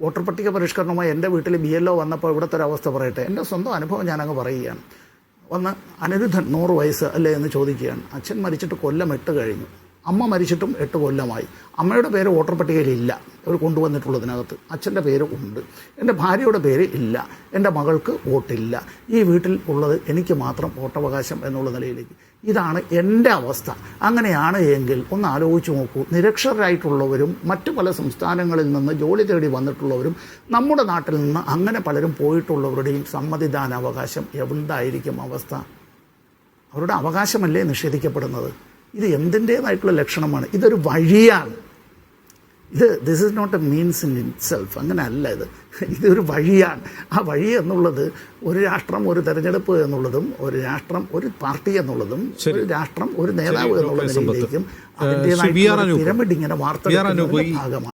Voter പട്ടിക പരിഷ്കരണവുമായി എൻ്റെ വീട്ടിൽ BLO വന്നപ്പോൾ ഇവിടുത്തെ ഒരു അവസ്ഥ പറയട്ടെ. എൻ്റെ സ്വന്തം അനുഭവം ഞാനങ്ങ് പറയുകയാണ്. വന്ന് അനിരുദ്ധൻ 100 വയസ്സ് അല്ലേ എന്ന് ചോദിക്കുകയാണ്. അച്ഛൻ മരിച്ചിട്ട് കൊല്ലം 8 കഴിഞ്ഞു, അമ്മ മരിച്ചിട്ടും 8 കൊല്ലമായി. അമ്മയുടെ പേര് വോട്ടർ പട്ടികയിലില്ല, അവർ കൊണ്ടുവന്നിട്ടുള്ളതിനകത്ത്. അച്ഛൻ്റെ പേര് ഉണ്ട്, എൻ്റെ ഭാര്യയുടെ പേര് ഇല്ല, എൻ്റെ മകൾക്ക് വോട്ടില്ല. ഈ വീട്ടിൽ ഉള്ളത് എനിക്ക് മാത്രം വോട്ടവകാശം എന്നുള്ള നിലയിലേക്ക്. ഇതാണ് എൻ്റെ അവസ്ഥ. അങ്ങനെയാണ് എങ്കിൽ ഒന്ന് ആലോചിച്ച് നോക്കൂ. നിരക്ഷരരായിട്ടുള്ളവരും മറ്റു പല സംസ്ഥാനങ്ങളിൽ നിന്ന് ജോലി തേടി വന്നിട്ടുള്ളവരും നമ്മുടെ നാട്ടിൽ നിന്ന് അങ്ങനെ പലരും പോയിട്ടുള്ളവരുടെയും സമ്മതിദാനാവകാശം എന്തായിരിക്കും അവസ്ഥ? അവരുടെ അവകാശമല്ലേ നിഷേധിക്കപ്പെടുന്നത്? ഇത് എന്തിൻ്റേതായിട്ടുള്ള ലക്ഷണമാണ്? ഇതൊരു വഴിയാണ്. This is not a means in itself. അങ്ങനെ അല്ല. ഇതൊരു വഴിയാണ്. ആ വഴി എന്നുള്ളത് ഒരു രാഷ്ട്രം ഒരു തെരഞ്ഞെടുപ്പ് എന്നുള്ളതും, ഒരു രാഷ്ട്രം ഒരു പാർട്ടി എന്നുള്ളതും, ഒരു രാഷ്ട്രം ഒരു നേതാവ് എന്നുള്ളതിലേക്കും അതിൻ്റേതായിട്ടുള്ള പിരമിഡ് ഇങ്ങനെ വാർത്തെടുക്കുന്നതിന്റെ ഭാഗമാണ്.